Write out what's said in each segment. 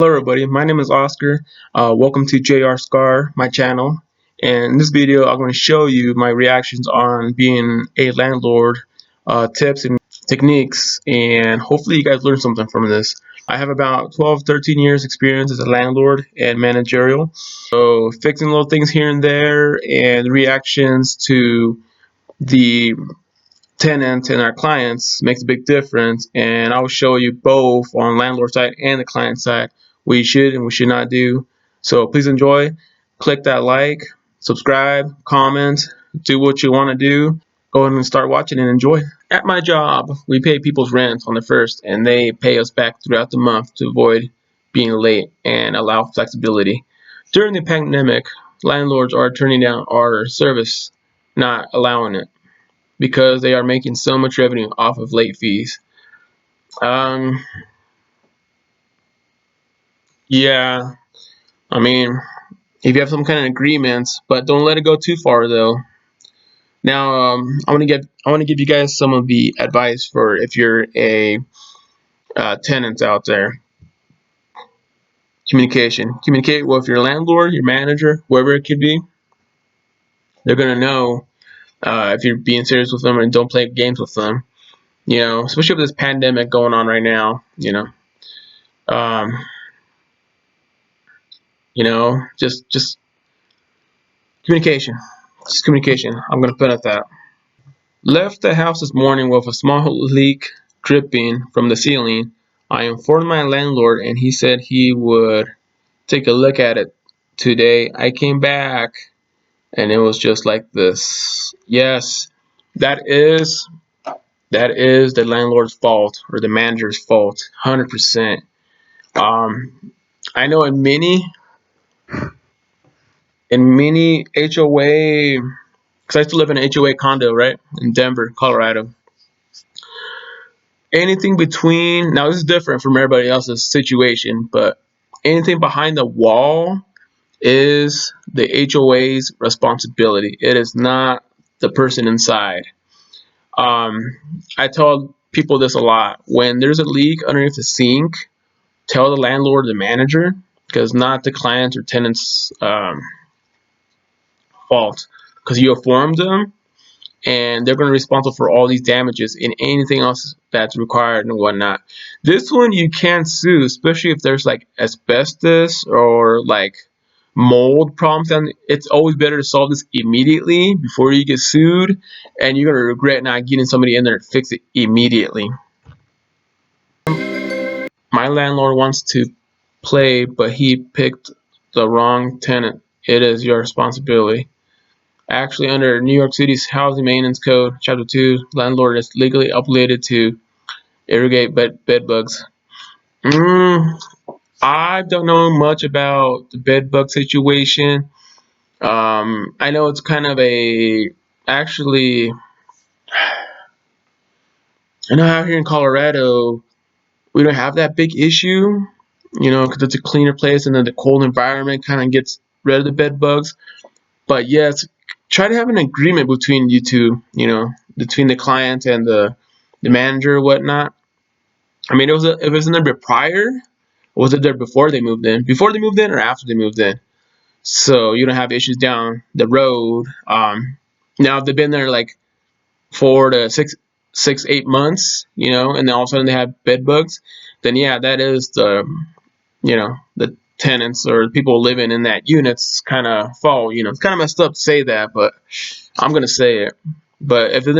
Hello everybody, my name is Oscar. Welcome to JR Scar, my channel. And in this video, I'm going to show you my reactions on being a landlord, tips and techniques, and hopefully you guys learn something from this. I have about 12, 13 years experience as a landlord and managerial. So fixing little things here and there and reactions to the tenants and our clients makes a big difference, and I will show you both on landlord side and the client side what you should and what you should not do. So please enjoy, click that like, subscribe, comment, do what you want to do. Go ahead and start watching and enjoy. At my job, we pay people's rent on the first, and they pay us back throughout the month to avoid being late and allow flexibility. During the pandemic, landlords are turning down our service, not allowing it, because they are making so much revenue off of late fees. Um, yeah, I mean, if you have some kind of agreements, but don't let it go too far though. Now, I want to give you guys some of the advice for if you're a tenant out there. Communicate with your landlord, your manager, whoever it could be. They're gonna know if you're being serious with them and don't play games with them. Especially with this pandemic going on right now. Um, just communication. Just communication. I'm gonna put it at that. Left the house this morning with a small leak dripping from the ceiling. I informed my landlord and he said he would take a look at it today. I came back and it was just like this. Yes, that is that is the landlord's fault or the manager's fault, 100%. I know in many HOA, because I used to live in an HOA condo, right, in Denver, Colorado. Anything between, now this is different from everybody else's situation, but anything behind the wall is the HOA's responsibility. It is not the person inside. I tell people this a lot. When there's a leak underneath the sink, tell the landlord, the manager, because not the client or tenant's fault, because you informed them and they're going to be responsible for all these damages and anything else that's required and whatnot. This one you can't sue, especially if there's like asbestos or like mold problems, and it's always better to solve this immediately before you get sued, and you're going to regret not getting somebody in there to fix it immediately. My landlord wants to play, but he picked the wrong tenant. It is your responsibility. Actually, under New York City's Housing Maintenance Code, Chapter 2, landlord is legally obligated to irrigate bed bugs. I don't know much about the bed bug situation. I know it's kind of actually, I know out here in Colorado, we don't have that big issue, because it's a cleaner place and then the cold environment kind of gets rid of the bed bugs. But yes, try to have an agreement between you two, between the client and the manager or whatnot. I mean, if it was in there prior, or was it there before they moved in? Before they moved in or after they moved in? So you don't have issues down the road. Now if they've been there like 4 to 8 months, and then all of a sudden they have bed bugs, then yeah, that is the tenants or people living in that unit's kind of fault. It's kind of messed up to say that, but I'm gonna say it. But if in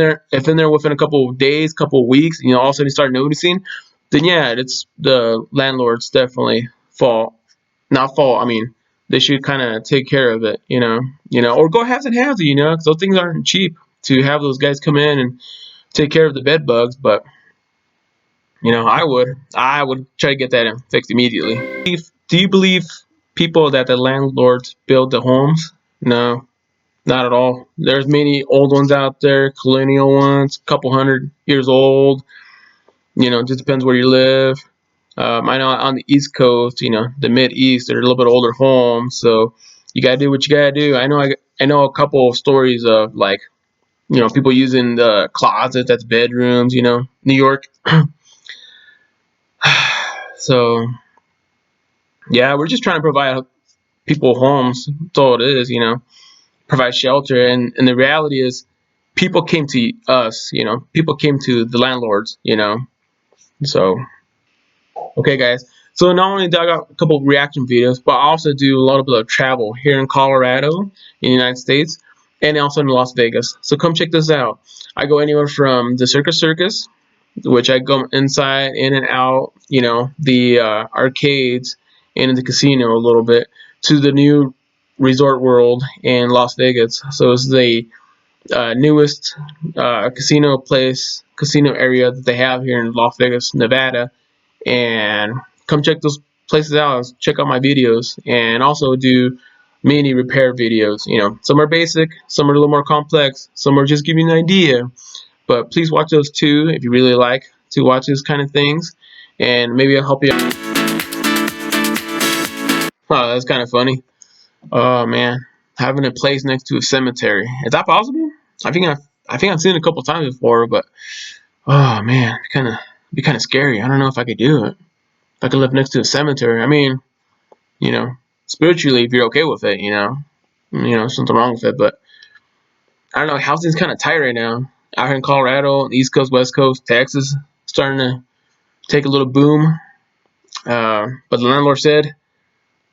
there within a couple of days, couple of weeks, all of a sudden you start noticing, then yeah, it's the landlord's definitely fault. Not fault. I mean, they should kind of take care of it. Or go halves and halves. Because those things aren't cheap to have those guys come in and take care of the bed bugs. But I would try to get that fixed immediately. Do you believe people that the landlords build the homes? No, not at all. There's many old ones out there, colonial ones, couple 100 years old. It just depends where you live. I know on the East Coast, the Mid East, they're a little bit older homes, so you gotta do what you gotta do. I know a couple of stories of like, people using the closets as bedrooms. New York. So Yeah, we're just trying to provide people homes. That's all it is, provide shelter. And the reality is, people came to us, people came to the landlords. So, okay, guys. So not only do I got a couple of reaction videos, but I also do a little bit of travel here in Colorado, in the United States, and also in Las Vegas. So come check this out. I go anywhere from the Circus, which I go inside, in and out, the arcades and in the casino a little bit, to the new Resort World in Las Vegas. So it's the newest casino area that they have here in Las Vegas, Nevada. And come check those places out. Check out my videos, and also do mini repair videos. Some are basic, some are a little more complex, some are just giving you an idea. But please watch those too if you really like to watch those kind of things, and maybe I'll help you out. Oh, that's kind of funny. Oh man, having a place next to a cemetery, is that possible? I think I've seen it a couple times before, but oh man, be kind of scary. I don't know if I could do it. If I could live next to a cemetery. I mean, you know, spiritually, if you're okay with it, something wrong with it. But I don't know. Housing's kind of tight right now. Out here in Colorado, East Coast, West Coast, Texas, starting to take a little boom. But the landlord said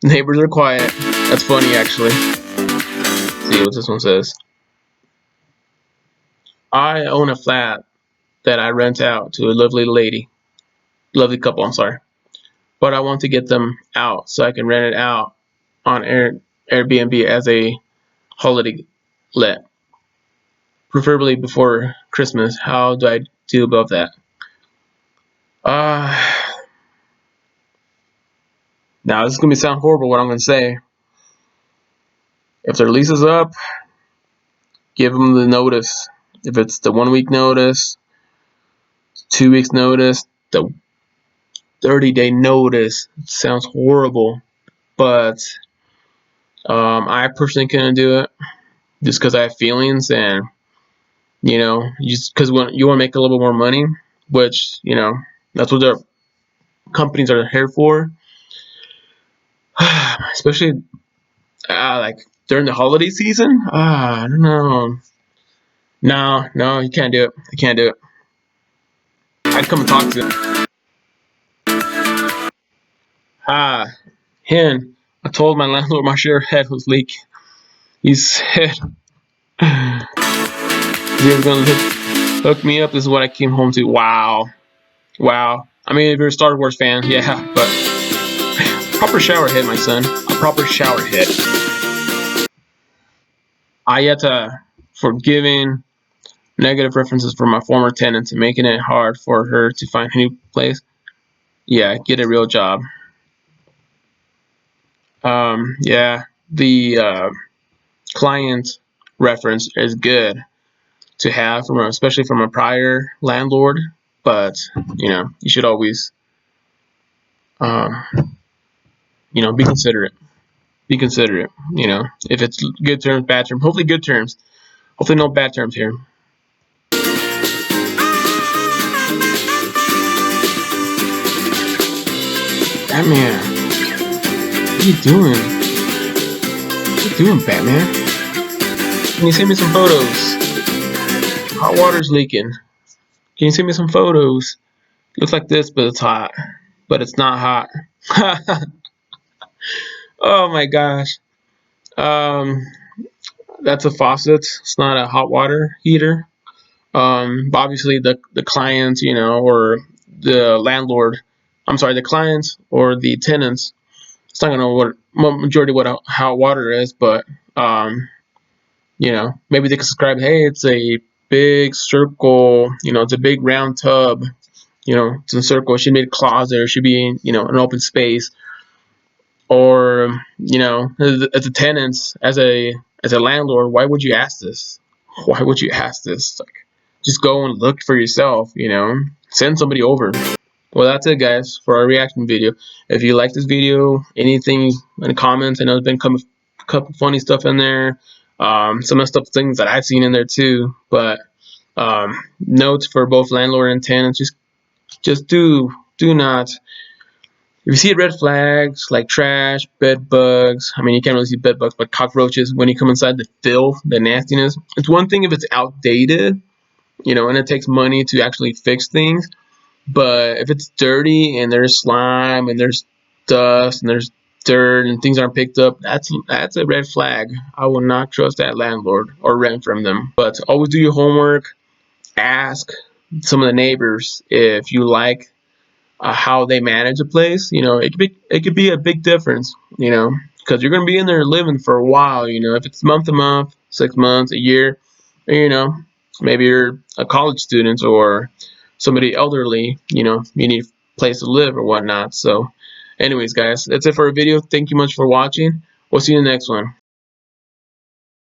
neighbors are quiet. That's funny, actually. Let's see what this one says. I own a flat that I rent out to a lovely couple. I'm sorry, but I want to get them out so I can rent it out on Airbnb as a holiday let, preferably before Christmas. How do I do about that? Uh, Now this is gonna sound horrible. What I'm gonna say: if their lease is up, give them the notice. If it's the 1 week notice, 2 weeks notice, the 30-day notice. It sounds horrible, but I personally couldn't do it just because I have feelings, and just because you want to make a little bit more money, which that's what their companies are here for. Especially like during the holiday season. I don't know. No, you can't do it. I can't do it. I'd come and talk to him. Ah, Hen. I told my landlord my shower head was leaking. He said he was gonna hook me up. This is what I came home to. Wow, wow. I mean, if you're a Star Wars fan, yeah, but proper shower head, my son. A proper shower head. I yet forgiving negative references from my former tenants and making it hard for her to find a new place. Yeah, get a real job. Yeah, the client reference is good to have especially from a prior landlord, but you should always um, be considerate. Be considerate. If it's good terms, bad terms. Hopefully good terms. Hopefully no bad terms here. Batman, what are you doing? What are you doing, Batman? Can you send me some photos? Hot water's leaking. Can you send me some photos? Looks like this, but it's hot. But it's not hot. Oh my gosh. Um, that's a faucet. It's not a hot water heater. But obviously the clients, or the landlord. I'm sorry, the clients or the tenants. It's not gonna know what majority what hot water is, but maybe they can describe. Hey, it's a big circle. It's a big round tub. It's a circle. It should be a closet. It should be an open space. Or as a tenant, as a landlord, why would you ask this? Why would you ask this? Like, just go and look for yourself. Send somebody over. Well, that's it, guys, for our reaction video. If you like this video, anything in the comments, I know there's been a couple funny stuff in there. Some of the stuff, things that I've seen in there too. But notes for both landlord and tenants: just do not If you see red flags like trash, bed bugs, I mean, you can't really see bed bugs, but cockroaches, when you come inside, the filth, the nastiness. It's one thing if it's outdated, and it takes money to actually fix things. But if it's dirty and there's slime and there's dust and there's dirt and things aren't picked up, that's a red flag. I will not trust that landlord or rent from them. But always do your homework. Ask some of the neighbors if you like how they manage a place. It could be a big difference. Because you're gonna be in there living for a while. If it's month to month, 6 months, a year, you know, maybe you're a college student or somebody elderly. You need a place to live or whatnot. So, anyways, guys, that's it for our video. Thank you much for watching. We'll see you in the next one.